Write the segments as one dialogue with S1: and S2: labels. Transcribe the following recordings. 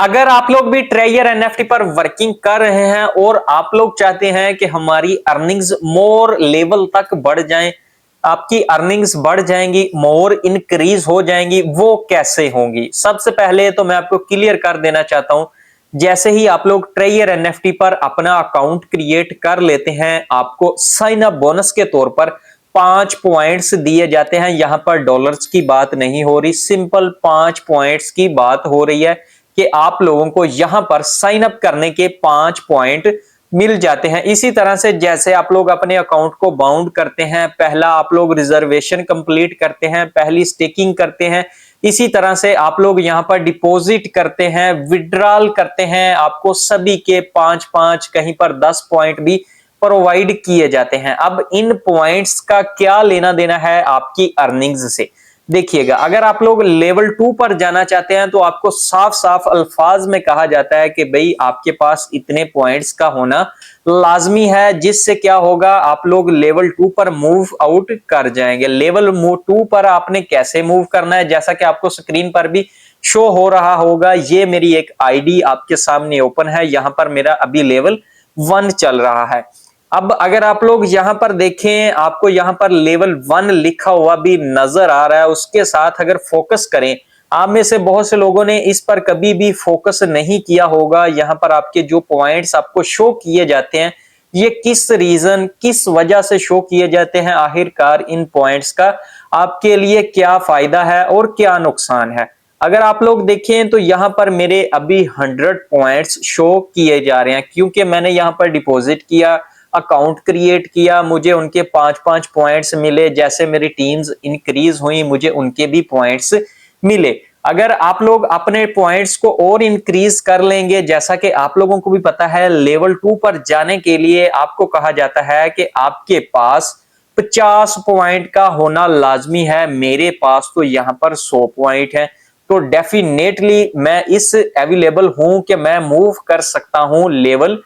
S1: अगर आप लोग भी ट्रेजर एनएफटी पर वर्किंग कर रहे हैं और आप लोग चाहते हैं कि हमारी अर्निंग्स मोर लेवल तक बढ़ जाएं, आपकी अर्निंग्स बढ़ जाएंगी, मोर इंक्रीज हो जाएंगी, वो कैसे होंगी? सबसे पहले तो मैं आपको क्लियर कर देना चाहता हूं, जैसे ही आप लोग ट्रेजर एनएफटी पर अपना अकाउंट क्रिएट कर लेते हैं, आपको साइन अप बोनस के तौर पर 5 पॉइंट्स दिए जाते हैं। यहां पर डॉलर्स की बात नहीं हो रही, सिंपल 5 पॉइंट्स की बात हो रही है कि आप लोगों को यहां पर साइन अप करने के 5 पॉइंट मिल जाते हैं। इसी तरह से जैसे आप लोग अपने अकाउंट को बाउंड करते हैं, पहला आप लोग रिजर्वेशन कंप्लीट करते हैं, पहली स्टेकिंग करते हैं, इसी तरह से आप लोग यहां पर डिपॉजिट करते हैं, विड्रॉल करते हैं, आपको सभी के 5-5 कहीं पर 10 पॉइंट भी प्रोवाइड किए जाते हैं। अब इन पॉइंट्स का क्या लेना देना है आपकी अर्निंग्स से? देखिएगा, अगर आप लोग लेवल 2 पर जाना चाहते हैं तो आपको साफ साफ अल्फाज में कहा जाता है कि भाई आपके पास इतने पॉइंट्स का होना लाजमी है, जिससे क्या होगा, आप लोग लेवल 2 पर मूव आउट कर जाएंगे। लेवल 2 पर आपने कैसे मूव करना है, जैसा कि आपको स्क्रीन पर भी शो हो रहा होगा, ये मेरी एक आईडी आपके सामने ओपन है, यहां पर मेरा अभी लेवल 1 चल रहा है। अब अगर आप लोग यहां पर देखें, आपको यहां पर लेवल 1 लिखा हुआ भी नजर आ रहा है, उसके साथ अगर फोकस करें, आप में से बहुत से लोगों ने इस पर कभी भी फोकस नहीं किया होगा। यहां पर आपके जो पॉइंट्स आपको शो किए जाते हैं, ये किस रीजन, किस वजह से शो किए जाते हैं, आखिरकार इन पॉइंट्स का आपके लिए क्या फायदा है और क्या नुकसान है? अगर आप लोग देखें तो यहां पर मेरे अभी 100 पॉइंट्स शो किए जा रहे हैं, क्योंकि मैंने यहां पर डिपॉजिट किया, अकाउंट क्रिएट किया, मुझे उनके 5-5 पॉइंट्स मिले, जैसे मेरी टीम्स इंक्रीज हुई मुझे उनके भी पॉइंट्स मिले। अगर आप लोग अपने पॉइंट्स को और इंक्रीज कर लेंगे, जैसा कि आप लोगों को भी पता है, लेवल 2 पर जाने के लिए आपको कहा जाता है कि आपके पास 50 पॉइंट का होना लाजमी है। मेरे पास तो यहां पर 100 पॉइंट है, तो डेफिनेटली मैं इस अवेलेबल हूं कि मैं मूव कर सकता हूं लेवल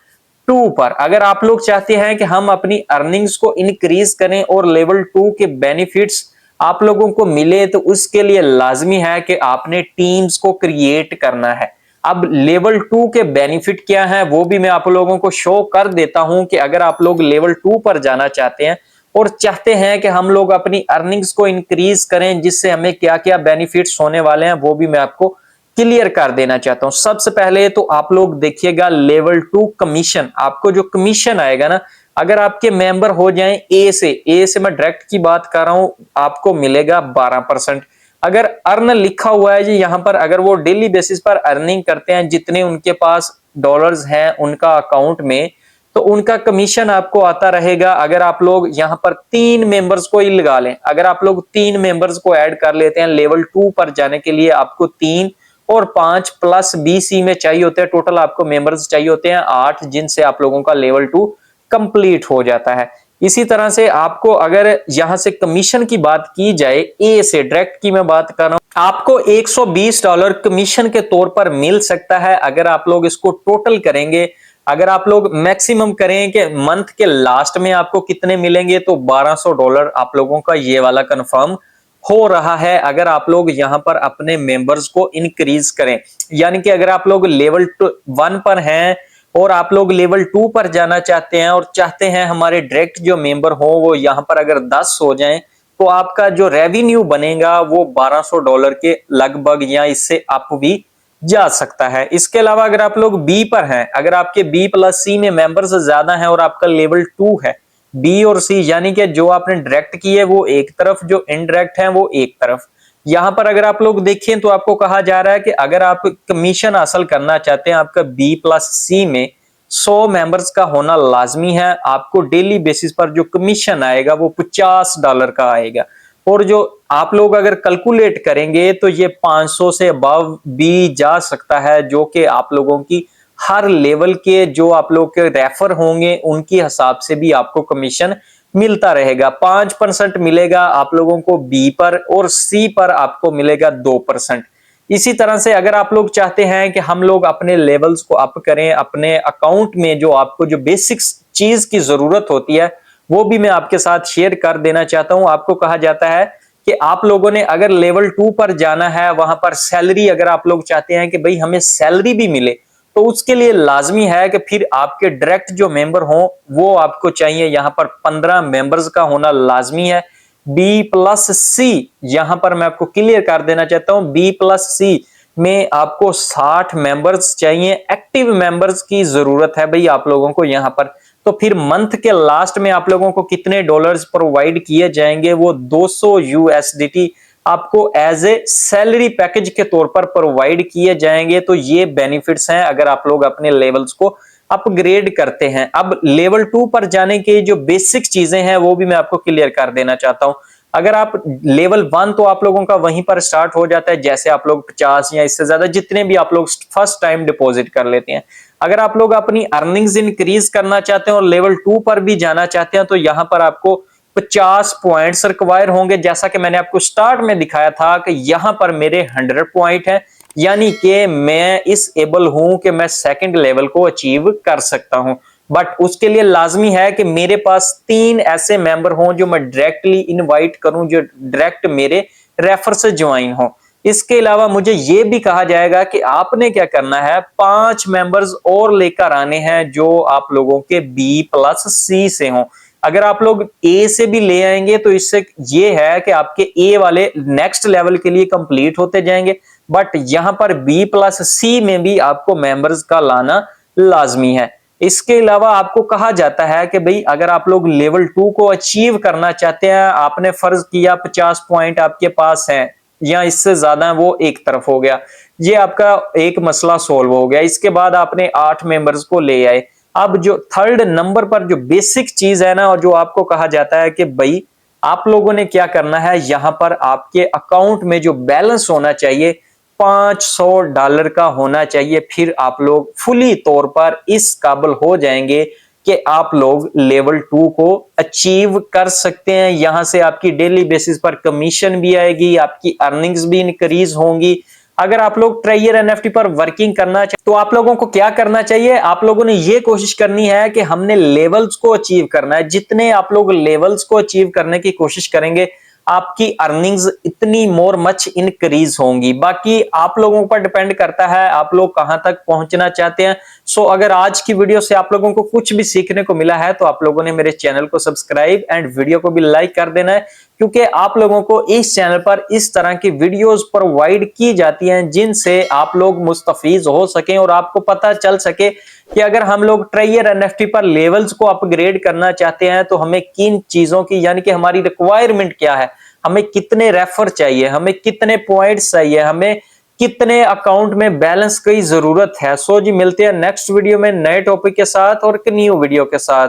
S1: 2 पर। अगर आप लोग चाहते हैं कि हम अपनी अर्निंग्स को इंक्रीज करें और लेवल 2 के बेनिफिट्स आप लोगों को मिले, तो उसके लिए लाजमी है कि आपने टीम्स को क्रिएट करना है। अब लेवल 2 के बेनिफिट क्या हैं वो भी मैं आप लोगों को शो कर देता हूं कि अगर आप लोग लेवल 2 पर जाना चाहते हैं और चाहते हैं कि हम लोग अपनी अर्निंग्स को इंक्रीज करें, जिससे हमें क्या क्या बेनिफिट्स होने वाले हैं, वो भी मैं आपको क्लियर कर देना चाहता हूं। सबसे पहले तो आप लोग देखिएगा, लेवल 2 कमीशन, आपको जो कमीशन आएगा ना, अगर आपके मेंबर हो जाएं ए से मैं डायरेक्ट की बात कर रहा हूं, आपको मिलेगा 12%। अगर अर्न लिखा हुआ है जी यहां पर, अगर वो डेली बेसिस पर अर्निंग करते हैं, जितने उनके पास डॉलर्स हैं उनका अकाउंट में, तो उनका कमीशन आपको आता रहेगा। अगर आप लोग यहां पर 3 मेंबर्स को ही लगा लें, अगर आप लोग 3 मेंबर्स को ऐड कर लेते हैं लेवल 2 पर जाने के लिए, आपको 3 और 5 प्लस बीसी में चाहिए होते हैं, टोटल आपको मेंबर्स चाहिए होते हैं 8, जिनसे आप लोगों का लेवल 2 कंप्लीट हो जाता है। इसी तरह से आपको अगर यहां से कमीशन की बात की जाए, ए से डायरेक्ट की मैं बात कर रहा हूं, आपको $120 कमीशन के तौर पर मिल सकता है। अगर आप लोग इसको टोटल करेंगे, अगर आप लोग मैक्सिमम करें कि मंथ के लास्ट में आपको कितने मिलेंगे, तो $1200 आप लोगों का ये वाला कंफर्म हो रहा है। अगर आप लोग यहां पर अपने मेंबर्स को इंक्रीज करें, यानी कि अगर आप लोग लेवल 1 पर हैं और आप लोग लेवल 2 पर जाना चाहते हैं और चाहते हैं हमारे डायरेक्ट जो मेंबर हो वो यहां पर अगर 10 हो जाएं, तो आपका जो रेवेन्यू बनेगा वो $1200 के लगभग या इससे अप भी जा सकता है। इसके अलावा अगर आप लोग बी पर हैं, अगर आपके बी प्लस सी में मेंबर्स ज्यादा हैं और आपका लेवल 2 है, बी और सी, यानी कि जो आपने डायरेक्ट की है वो एक तरफ, जो इनडायरेक्ट है वो एक तरफ। यहां पर अगर आप लोग देखें तो आपको कहा जा रहा है कि अगर आप कमीशन हासिल करना चाहते हैं, आपका बी प्लस सी में 100 मेंबर्स का होना लाजमी है। आपको डेली बेसिस पर जो कमीशन आएगा वो $50 का आएगा, और जो आप लोग अगर कैलकुलेट करेंगे तो ये 500 से अबव भी जा सकता है, जो कि आप लोगों की हर लेवल के जो आप लोग के रेफर होंगे उनके हिसाब से भी आपको कमीशन मिलता रहेगा। 5% मिलेगा आप लोगों को बी पर, और सी पर आपको मिलेगा 2%। इसी तरह से अगर आप लोग चाहते हैं कि हम लोग अपने लेवल्स को अप करें, अपने अकाउंट में जो आपको जो बेसिक्स चीज की जरूरत होती है वो भी मैं आपके साथ शेयर कर देना चाहता हूं। आपको कहा जाता है कि आप लोगों ने अगर लेवल 2 पर जाना है, वहां पर सैलरी अगर आप लोग चाहते हैं कि भाई हमें सैलरी भी मिले, तो उसके लिए लाजमी है कि फिर आपके डायरेक्ट जो मेंबर हो वो आपको चाहिए। यहां पर 15 मेंबर्स का होना लाजमी है। B+C यहां पर मैं आपको क्लियर कर देना चाहता हूं, B+C में आपको 60 मेंबर्स चाहिए। एक्टिव मेंबर्स की जरूरत है भाई आप लोगों को यहां पर। तो फिर मंथ के लास्ट में आप लोगों को कितने डॉलर्स प्रोवाइड किए जाएंगे, वो 200 USDT आपको एज ए सैलरी पैकेज के तौर पर प्रोवाइड किए जाएंगे। तो ये बेनिफिट्स हैं अगर आप लोग अपने लेवल्स को अपग्रेड करते हैं। अब लेवल 2 पर जाने के जो बेसिक चीजें हैं वो भी मैं आपको क्लियर कर देना चाहता हूं। अगर आप लेवल 1 तो आप लोगों का वहीं पर स्टार्ट हो जाता है, जैसे आप लोग 50 या इससे ज्यादा जितने भी आप लोग फर्स्ट टाइम डिपॉजिट कर लेते हैं। अगर आप लोग अपनी अर्निंग्स इंक्रीज करना चाहते हैं और लेवल 2 पर भी जाना चाहते हैं, तो यहां पर आपको 50 पॉइंट्स रिक्वायर होंगे। जैसा कि मैंने आपको स्टार्ट में दिखाया था कि यहां पर मेरे 100 पॉइंट है, यानी कि मैं इस एबल हूं कि मैं सेकंड लेवल को अचीव कर सकता हूं। बट उसके लिए लाजमी है कि मेरे पास 3 ऐसे मेंबर हों जो मैं डायरेक्टली इनवाइट करूं, जो डायरेक्ट मेरे रेफर से ज्वाइन हो। इसके अलावा मुझे यह भी कहा जाएगा कि आपने क्या करना है, 5 मेंबर्स और लेकर आने हैं जो आप लोगों के B+C से हों। अगर आप लोग ए से भी ले आएंगे तो इससे ये है कि आपके ए वाले नेक्स्ट लेवल के लिए कंप्लीट होते जाएंगे। बट यहां पर B+C में भी आपको मेंबर्स का लाना लाजमी है। इसके अलावा आपको कहा जाता है कि भाई अगर आप लोग लेवल 2 को अचीव करना चाहते हैं, आपने फर्ज किया 50 पॉइंट आपके पास हैं या इससे ज्यादा, वो एक तरफ हो गया, ये आपका एक मसला सोल्व हो गया। इसके बाद आपने 8 मेंबर्स को ले आए। अब जो थर्ड नंबर पर जो बेसिक चीज है ना, और जो आपको कहा जाता है कि भाई आप लोगों ने क्या करना है, यहां पर आपके अकाउंट में जो बैलेंस होना चाहिए $500 का होना चाहिए। फिर आप लोग फुली तौर पर इस काबिल हो जाएंगे कि आप लोग लेवल 2 को अचीव कर सकते हैं। यहां से आपकी डेली बेसिस पर कमीशन भी आएगी, आपकी अर्निंग्स भी इंक्रीज होंगी। अगर आप लोग ट्रेजर एनएफटी पर वर्किंग करना चाहिए तो आप लोगों को क्या करना चाहिए, आप लोगों ने ये कोशिश करनी है कि हमने लेवल्स को अचीव करना है। जितने आप लोग लेवल्स को अचीव करने की कोशिश करेंगे, आपकी अर्निंग्स इतनी मोर मच इंक्रीज होंगी। बाकी आप लोगों पर डिपेंड करता है आप लोग कहां तक पहुंचना चाहते हैं। सो अगर आज की वीडियो से आप लोगों को कुछ भी सीखने को मिला है तो आप लोगों ने मेरे चैनल को सब्सक्राइब एंड वीडियो को भी लाइक कर देना है, क्योंकि आप लोगों को इस चैनल पर इस तरह की वीडियोस प्रोवाइड की जाती हैं जिनसे आप लोग मुस्तफीज हो सकें और आपको पता चल सके कि अगर हम लोग ट्रेजर एनएफटी पर लेवल्स को अपग्रेड करना चाहते हैं तो हमें किन चीजों की, यानी कि हमारी रिक्वायरमेंट क्या है, हमें कितने रेफर चाहिए, हमें कितने पॉइंट्स चाहिए, हमें कितने अकाउंट में बैलेंस की जरूरत है। सो जी मिलते हैं नेक्स्ट वीडियो में नए टॉपिक के साथ और एक न्यू वीडियो के साथ।